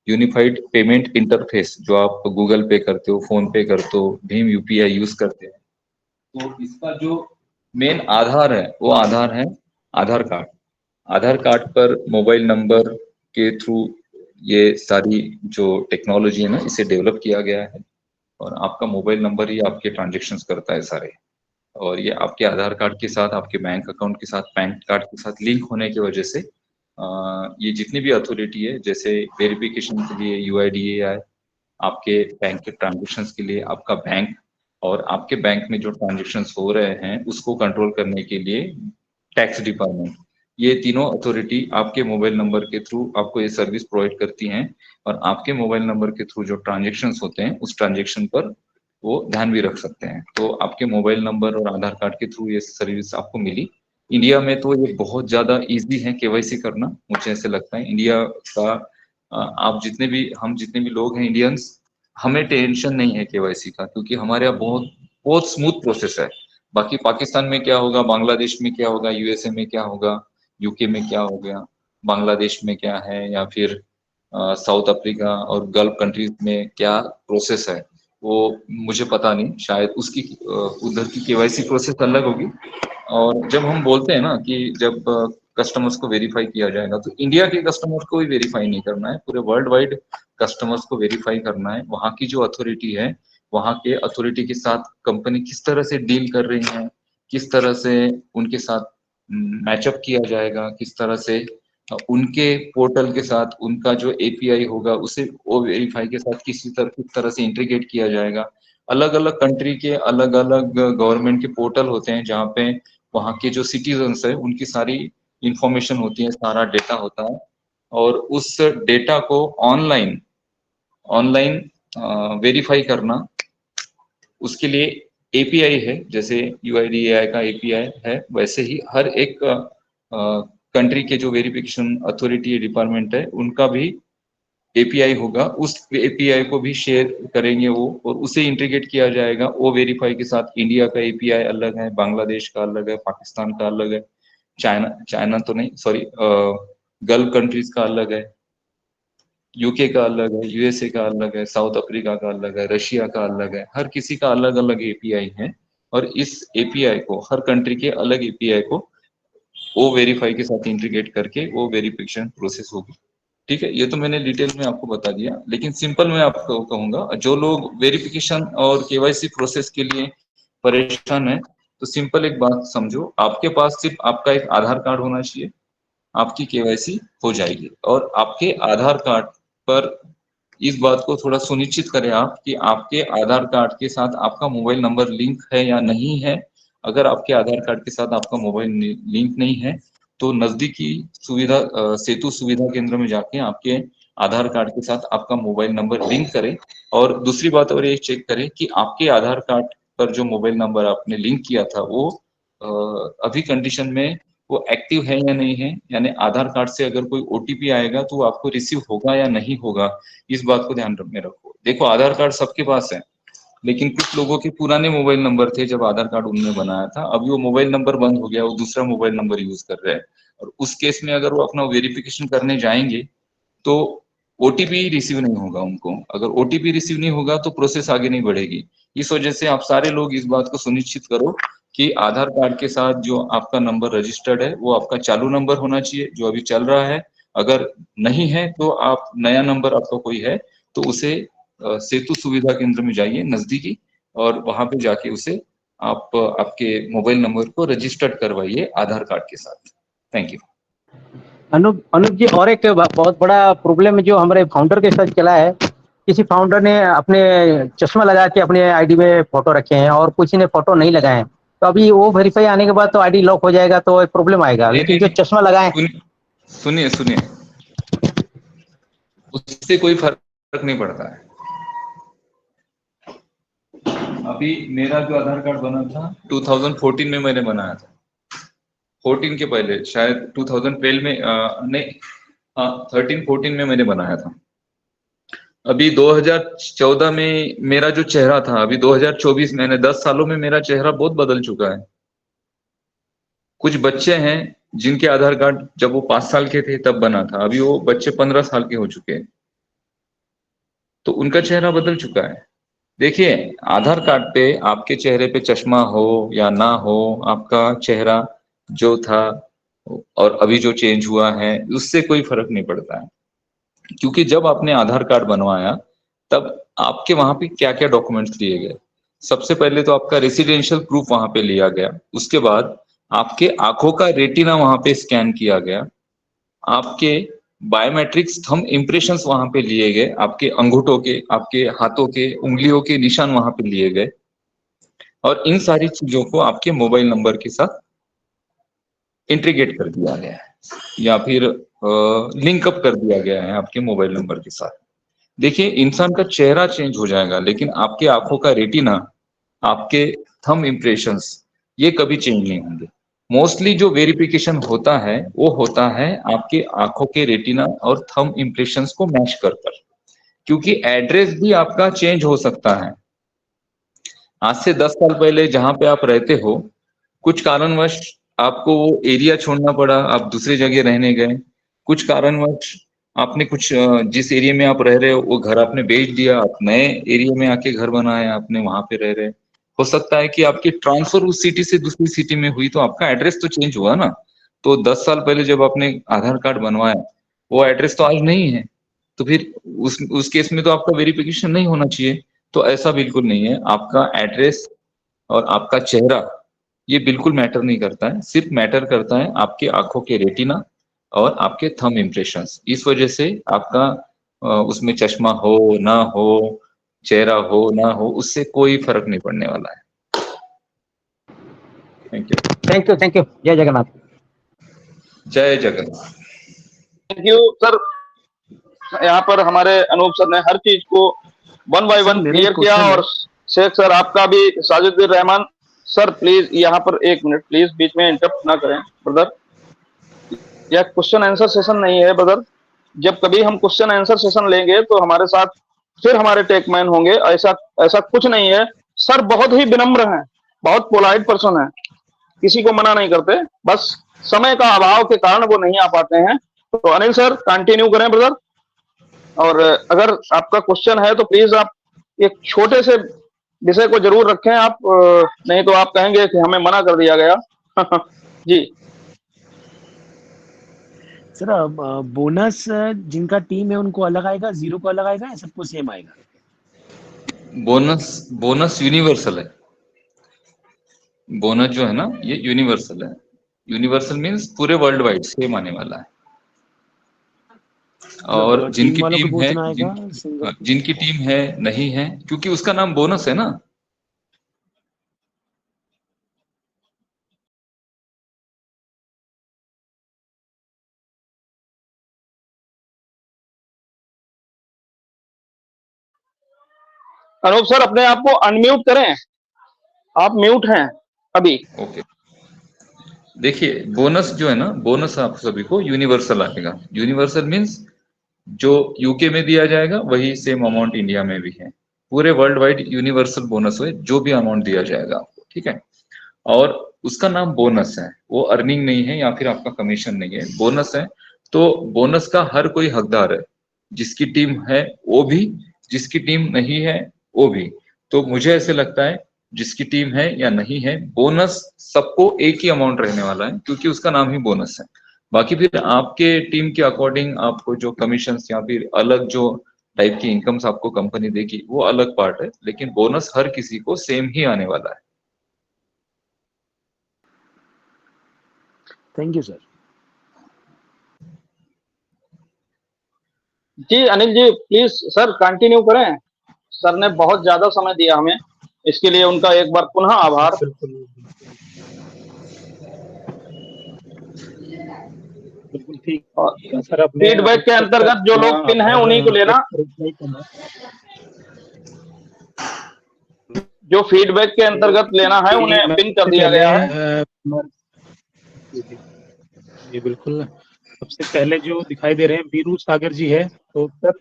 यूनिफाइड पेमेंट इंटरफेस, जो आप गूगल पे करते हो, फोन पे करते हो, भीम यूपीआई यूज करते हैं। तो इसका जो मेन आधार है वो आधार है आधार कार्ड। आधार कार्ड पर मोबाइल नंबर के थ्रू ये सारी जो टेक्नोलॉजी है ना, इसे डेवलप किया गया है, और आपका मोबाइल नंबर ही आपके ट्रांजेक्शन्स करता है सारे। और ये आपके आधार कार्ड के साथ, आपके बैंक अकाउंट के साथ, पैन कार्ड के साथ लिंक होने की वजह से ये जितनी भी अथॉरिटी है, जैसे वेरिफिकेशन के लिए यूआईडीएआई, आपके बैंक के ट्रांजेक्शन्स के लिए आपका बैंक, और आपके बैंक में जो ट्रांजेक्शन्स हो रहे हैं उसको कंट्रोल करने के लिए टैक्स डिपार्टमेंट, ये तीनों अथॉरिटी आपके मोबाइल नंबर के थ्रू आपको ये सर्विस प्रोवाइड करती हैं। और आपके मोबाइल नंबर के थ्रू जो ट्रांजेक्शन्स होते हैं उस ट्रांजेक्शन पर वो ध्यान भी रख सकते हैं। तो आपके मोबाइल नंबर और आधार कार्ड के थ्रू ये सर्विस आपको मिली। इंडिया में तो ये बहुत ज्यादा इजी है केवाईसी करना, मुझे ऐसे लगता है। इंडिया का आप जितने भी, हम जितने भी लोग हैं इंडियंस, हमें टेंशन नहीं है केवाईसी का, क्योंकि हमारे यहाँ बहुत बहुत स्मूथ प्रोसेस है। बाकी पाकिस्तान में क्या होगा, बांग्लादेश में क्या होगा, यूएसए में क्या होगा, यूके में क्या हो गया, बांग्लादेश में क्या है, या फिर साउथ अफ्रीका और गल्फ कंट्रीज में क्या प्रोसेस है, वो मुझे पता नहीं, शायद उसकी उधर की केवाईसी प्रोसेस अलग होगी। और जब हम बोलते हैं ना कि जब कस्टमर्स को वेरीफाई किया जाएगा, तो इंडिया के कस्टमर्स को ही वेरीफाई नहीं करना है, पूरे वर्ल्ड वाइड कस्टमर्स को वेरीफाई करना है। वहाँ की जो अथॉरिटी है, वहाँ के अथॉरिटी के साथ कंपनी किस तरह से डील कर रही है, किस तरह से उनके साथ मैचअप किया जाएगा, किस तरह से उनके पोर्टल के साथ उनका जो एपीआई होगा उसे वो वेरीफाई के साथ किस तरह से इंटीग्रेट किया जाएगा। अलग अलग कंट्री के अलग अलग गवर्नमेंट के पोर्टल होते हैं जहाँ पे वहाँ के जो सिटीजन्स है उनकी सारी इंफॉर्मेशन होती है, सारा डेटा होता है, और उस डेटा को ऑनलाइन ऑनलाइन वेरीफाई करना, उसके लिए एपीआई है। जैसे यूआईडीएआई का एपीआई है, वैसे ही हर एक कंट्री के जो वेरिफिकेशन अथॉरिटी डिपार्टमेंट है उनका भी एपीआई होगा। उस एपीआई को भी शेयर करेंगे वो, और उसे इंटीग्रेट किया जाएगा वो वेरीफाई के साथ। इंडिया का एपीआई अलग है, बांग्लादेश का अलग है, पाकिस्तान का अलग है, चाइना तो नहीं, सॉरी, गल्फ कंट्रीज का अलग है, यूके का अलग है, यूएसए का अलग है, साउथ अफ्रीका का अलग है, रशिया का अलग है। हर किसी का अलग अलग एपीआई है, और इस एपीआई को, हर कंट्री के अलग एपीआई को वो वेरीफाई के साथ इंटीग्रेट करके वो वेरिफिकेशन प्रोसेस होगी। ठीक है, ये तो मैंने डिटेल में आपको बता दिया, लेकिन सिंपल मैं आपको कहूंगा, जो लोग वेरिफिकेशन और केवाईसी प्रोसेस के लिए परेशान है, तो सिंपल एक बात समझो, आपके पास सिर्फ आपका एक आधार कार्ड होना चाहिए, आपकी केवाईसी हो जाएगी। और आपके आधार कार्ड पर इस बात को थोड़ा सुनिश्चित करें आप कि आपके आधार कार्ड के साथ आपका मोबाइल नंबर लिंक है या नहीं है। अगर आपके आधार कार्ड के साथ आपका मोबाइल लिंक नहीं है, तो नजदीकी सुविधा सेतु सुविधा केंद्र में जाके आपके आधार कार्ड के साथ आपका मोबाइल नंबर लिंक करें। और दूसरी बात और ये चेक करें कि आपके आधार कार्ड पर जो मोबाइल नंबर आपने लिंक किया था वो अभी कंडीशन में वो एक्टिव है या नहीं है, यानी आधार कार्ड से अगर कोई ओटीपी आएगा तो आपको रिसीव होगा या नहीं होगा, इस बात को ध्यान में रखो। देखो, आधार कार्ड सबके पास है, लेकिन कुछ लोगों के पुराने मोबाइल नंबर थे जब आधार कार्ड उन्होंने बनाया था, अभी वो मोबाइल नंबर बंद हो गया, वो दूसरा मोबाइल नंबर यूज कर रहे हैं। और उस केस में अगर वो अपना वेरिफिकेशन करने जाएंगे तो ओटीपी रिसीव नहीं होगा उनको। अगर ओटीपी रिसीव नहीं होगा तो प्रोसेस आगे नहीं बढ़ेगी। इस वजह से आप सारे लोग इस बात को सुनिश्चित करो कि आधार कार्ड के साथ जो आपका नंबर रजिस्टर्ड है वो आपका चालू नंबर होना चाहिए, जो अभी चल रहा है। अगर नहीं है तो आप नया नंबर आपका कोई है तो उसे सेतु सुविधा केंद्र में जाइए नजदीकी, और वहां पे जाके उसे आप आपके मोबाइल नंबर को रजिस्टर्ड करवाइए आधार कार्ड के साथ। Thank you. अनूप जी, और एक बहुत बड़ा प्रॉब्लम जो हमारे फाउंडर के साथ चला है, किसी फाउंडर ने अपने चश्मा लगा के अपने आईडी में फोटो रखे हैं और किसी ने फोटो नहीं लगाए हैं, तो अभी वो वेरीफाई आने के बाद तो आईडी लॉक हो जाएगा, तो एक प्रॉब्लम आएगा। लेकिन जो चश्मा लगाए, सुनिए सुनिए, उससे कोई फर्क नहीं पड़ता है। अभी मेरा जो आधार कार्ड बना था 2014 में मैंने बनाया था, 14 के पहले शायद 2012 में नहीं, 13-14 में मैंने बनाया था। अभी 2014 में मेरा जो चेहरा था, अभी 2024 में, 10 सालों में मेरा चेहरा बहुत बदल चुका है। कुछ बच्चे हैं जिनके आधार कार्ड जब वो 5 साल के थे तब बना था, अभी वो बच्चे 15 साल के हो चुके हैं, तो उनका चेहरा बदल चुका है। देखिए, आधार कार्ड पे आपके चेहरे पे चश्मा हो या ना हो, आपका चेहरा जो था और अभी जो चेंज हुआ है उससे कोई फर्क नहीं पड़ता है। क्योंकि जब आपने आधार कार्ड बनवाया तब आपके वहां पे क्या क्या डॉक्यूमेंट्स लिए गए। सबसे पहले तो आपका रेसिडेंशियल प्रूफ वहां पे लिया गया, उसके बाद आपके आंखों का रेटिना वहां पे स्कैन किया गया, आपके बायोमेट्रिक्स थंब इम्प्रेशंस वहां पे लिए गए, आपके अंगूठों के, आपके हाथों के, उंगलियों के निशान वहां पे लिए गए, और इन सारी चीजों को आपके मोबाइल नंबर के साथ इंटीग्रेट कर दिया गया है या फिर लिंकअप कर दिया गया है आपके मोबाइल नंबर के साथ। देखिए, इंसान का चेहरा चेंज हो जाएगा, लेकिन आपके आंखों का रेटिना, आपके थंब इम्प्रेशंस, ये कभी चेंज नहीं होंगे। मोस्टली जो वेरिफिकेशन होता है वो होता है आपके आंखों के रेटिना और थंब इम्प्रेशंस को मैच कर, क्योंकि एड्रेस भी आपका चेंज हो सकता है। आज से 10 साल पहले जहां पे आप रहते हो, कुछ कारणवश आपको वो एरिया छोड़ना पड़ा, आप दूसरी जगह रहने गए, कुछ कारणवश आपने कुछ जिस एरिया में आप रह रहे हो वो घर आपने बेच दिया, आप नए एरिया में आके घर बनाया, आपने वहां पे रह रहे। हो सकता है कि आपकी ट्रांसफर उस सिटी से दूसरी सिटी में हुई तो आपका एड्रेस तो चेंज हुआ ना। तो 10 साल पहले जब आपने आधार कार्ड बनवाया वो एड्रेस तो आज नहीं है, तो फिर उस केस में तो आपका वेरिफिकेशन नहीं होना चाहिए। तो ऐसा बिल्कुल नहीं है, आपका एड्रेस और आपका चेहरा ये बिल्कुल मैटर नहीं करता है, सिर्फ मैटर करता है आपके आंखों के रेटिना और आपके थंब इम्प्रेशंस। इस वजह से आपका उसमें चश्मा हो ना हो, चेहरा हो ना हो, उससे कोई फर्क नहीं पड़ने वाला है। Thank you. Thank you, thank you. जय जगन्नाथ। जय जगन्नाथ। Thank you sir. यहाँ पर हमारे अनूप सर ने हर चीज को वन बाय वन क्लियर किया। और शेख सर आपका भी, साजिदुर रहमान सर प्लीज यहाँ पर 1 मिनट प्लीज, बीच में इंटरप्ट ना करें ब्रदर। यह क्वेश्चन आंसर सेशन नहीं है ब्रदर। जब कभी हम क्वेश्चन आंसर सेशन लेंगे तो हमारे साथ फिर हमारे टेकमैन होंगे, ऐसा ऐसा कुछ नहीं है। सर बहुत ही विनम्र हैं, बहुत पोलाइट पर्सन है, किसी को मना नहीं करते, बस समय का अभाव के कारण वो नहीं आ पाते हैं। तो अनिल सर कंटिन्यू करें ब्रदर। और अगर आपका क्वेश्चन है तो प्लीज आप एक छोटे से विषय को जरूर रखें आप, नहीं तो आप कहेंगे कि हमें मना कर दिया गया। जी सर, बोनस जिनका टीम है उनको अलग आएगा, जीरो को अलग आएगा या सबको सेम आएगा? बोनस यूनिवर्सल है। बोनस जो है ना ये यूनिवर्सल है। यूनिवर्सल मींस पूरे वर्ल्ड वाइड सेम आने वाला है। और जिनकी टीम है, जिनकी टीम है नहीं है, क्योंकि उसका नाम बोनस है ना। अनूप सर अपने आप को अनम्यूट करें, आप म्यूट हैं अभी। ओके, देखिए बोनस जो है ना, बोनस आप सभी को यूनिवर्सल आएगा। यूनिवर्सल मींस जो यूके में दिया जाएगा वही सेम अमाउंट इंडिया में भी है। पूरे वर्ल्ड वाइड यूनिवर्सल बोनस है, जो भी अमाउंट दिया जाएगा आपको, ठीक है। और उसका नाम बोनस है, वो अर्निंग नहीं है या फिर आपका कमीशन नहीं है, बोनस है। तो बोनस का हर कोई हकदार है, जिसकी टीम है वो भी, जिसकी टीम नहीं है वो भी। तो मुझे ऐसे लगता है जिसकी टीम है या नहीं है, बोनस सबको एक ही अमाउंट रहने वाला है, क्योंकि उसका नाम ही बोनस है। बाकी फिर आपके टीम के अकॉर्डिंग आपको जो कमीशन या फिर अलग जो टाइप की इनकम्स आपको कंपनी देगी वो अलग पार्ट है, लेकिन बोनस हर किसी को सेम ही आने वाला है। Thank you sir. जी Anil ji please sir continue करें। सर ने बहुत ज्यादा समय दिया हमें, इसके लिए उनका एक बार पुनः आभार। बिल्कुल ठीक सर, फीडबैक के अंतर्गत जो लोग पिन हैं उन्हीं को लेना, जो फीडबैक के अंतर्गत लेना है उन्हें पिन कर दिया गया है। ये बिल्कुल सबसे पहले जो दिखाई दे रहे हैं वीरू सागर जी है, तो सर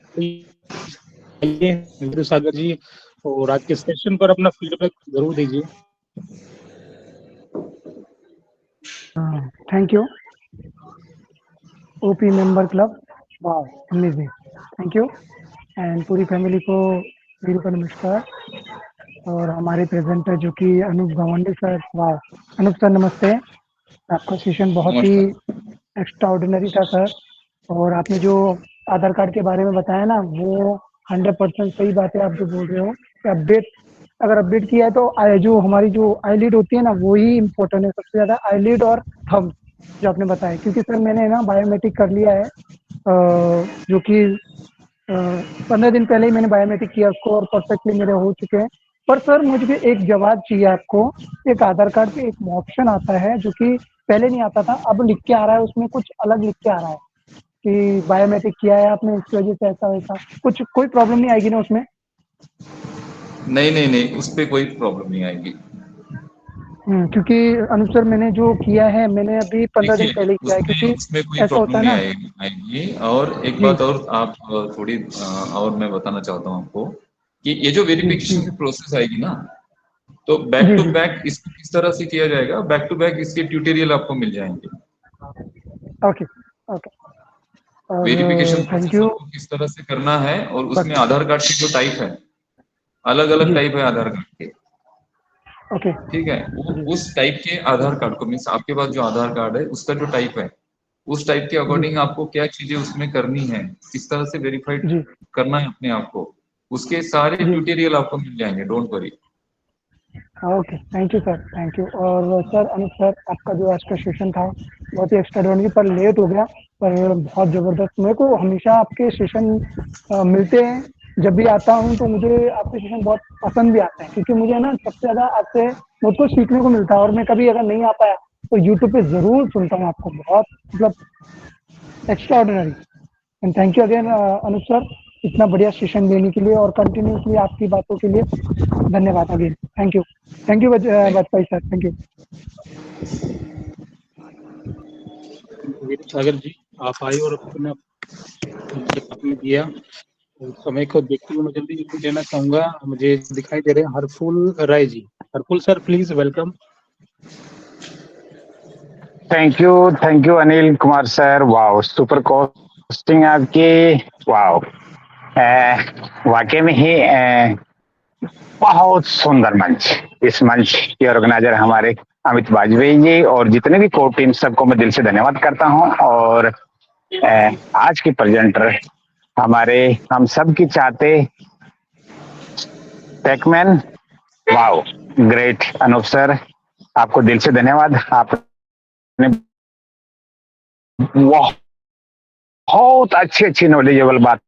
वीरू सागर जी और आज के सेशन पर अपना फीडबैक जरूर दीजिए। Thank you OP member club, वाह अमेजिंग, थैंक यू। एंड पूरी फैमिली को वीरू का नमस्कार। और हमारे प्रेजेंटर जो कि अनूप गवांडी सर, वाह अनूप सर नमस्ते। आपका सेशन बहुत ही एक्स्ट्राऑर्डिनरी था सर। और आपने जो आधार कार्ड के बारे में बताया ना, वो 100% सही बात है। आप जो बोल रहे हो कि अपडेट, अगर अपडेट किया है तो जो हमारी जो आईलिड होती है ना, वो ही इम्पोर्टेंट है सबसे ज़्यादा, आईलिड और थंब जो आपने बताया। क्योंकि सर मैंने ना बायोमेट्रिक कर लिया है, जो कि 15 दिन पहले ही मैंने बायोमेट्रिक किया उसको, और परफेक्टली मेरे हो चुके हैं। पर सर मुझे एक जवाब चाहिए आपको। एक आधार कार्ड पे एक ऑप्शन आता है जो कि पहले नहीं आता था, अब लिख के आ रहा है, उसमें कुछ अलग लिख के आ रहा है कि बायोमेट्रिक किया है आपने, इसकी वजह से ऐसा वैसा कुछ, कोई प्रॉब्लम नहीं आएगी ना उसमें? नहीं, उस पे कोई प्रॉब्लम नहीं आएगी। क्योंकि अनुप सर मैंने जो किया है, मैंने अभी 15 दिन पहले किया है, क्योंकि उसमें कोई ऐसा होता प्रॉब्लम है नहीं ना। आएगी। और एक बात और आप थोड़ी और मैं बताना चाहता हूँ आपको कि ये जो वेरिफिकेशन की प्रोसेस आएगी ना, तो बैक टू बैक इसको किस तरह से किया जाएगा, बैक टू बैक इसके ट्यूटोरियल आपको मिल जाएंगे। ओके ओके और वेरिफिकेशन थैंक प्रोसेस यू। आपको किस तरह से करना है, और उसमें आधार कार्ड की जो टाइप है, अलग अलग जी। टाइप है आधार कार्ड के, ओके। ठीक है। वो जी। उस टाइप के आधार कार्ड को, मीन्स आपके पास जो आधार कार्ड है उसका जो टाइप है, उस टाइप के अकॉर्डिंग आपको क्या चीजें उसमें करनी है, किस तरह से वेरीफाइड जी। करना है अपने आप को, उसके सारे जी। ट्यूटोरियल आपको मिल जाएंगे, don't worry. Okay, thank you sir, thank you. और सर अनूप सर, आपका जो आज का सेशन था बहुत ही एक्स्ट्राऑर्डिनरी, पर लेट हो गया, पर बहुत ज़बरदस्त। मेरे को हमेशा आपके सेशन मिलते हैं, जब भी आता हूँ तो मुझे आपके सेशन बहुत पसंद भी आते हैं, क्योंकि मुझे ना सबसे ज़्यादा आपसे बहुत कुछ सीखने को मिलता है। और मैं कभी अगर नहीं आ पाया तो यूट्यूब पे ज़रूर सुनता हूँ आपको, बहुत मतलब extraordinary. And thank you again Anup sir, इतना बढ़िया सेशन देने के लिए और कंटिन्यूसली आपकी बातों के लिए धन्यवाद again. Thank you, thank you Vajpayee sir, thank you. Veeru Sagar ji, आप आए और अपना आपने दिया। और समय को देखते हुए मैं जल्दी जल्दी देना चाहूंगा। मुझे दिखाई दे रहे हैं Harphul Rai ji. Harphul sir, please welcome. Thank you Anil Kumar sir. Wow, super costing आपकी। वाओ, वाकई में ही बहुत सुंदर मंच। इस मंच के ऑर्गेनाइजर हमारे अमित वाजपेयी जी और जितने भी कोर टीम, सबको मैं दिल से धन्यवाद करता हूं। और आज के प्रेजेंटर हमारे हम सब की चाहते टेकमैन, वाओ ग्रेट अनूप सर, आपको दिल से धन्यवाद। आपने बहुत अच्छी अच्छी नॉलेजेबल बात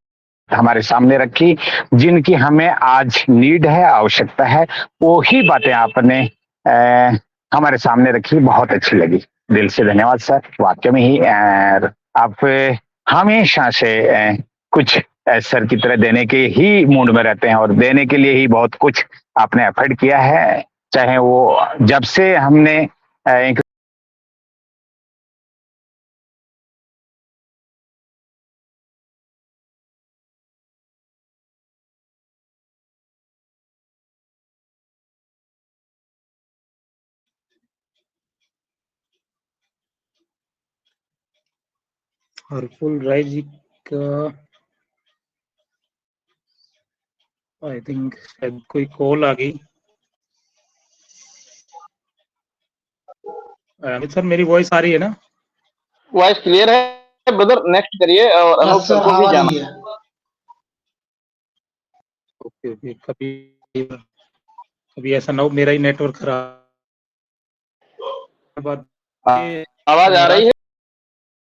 हमारे सामने रखी, जिनकी हमें आज नीड है, आवश्यकता है। वो ही बातें आपने हमारे सामने रखी, बहुत अच्छी लगी। दिल से धन्यवाद सर, वाकई में ही आप हमेशा से कुछ सर की तरह देने के ही मूड में रहते हैं, और देने के लिए ही बहुत कुछ आपने एफर्ट किया है। चाहे वो जब से हमने हरफुल राय जी का आई थिंक शायद कोई कॉल आ गई। अमित सर, मेरी वॉइस आ रही है ना? वॉइस क्लियर है ब्रदर, नेक्स्ट करिए और अनूप सर को भी जाना। Okay okay. कभी कभी ऐसा ना हो मेरा ही नेटवर्क खराब। आवाज आ रही है?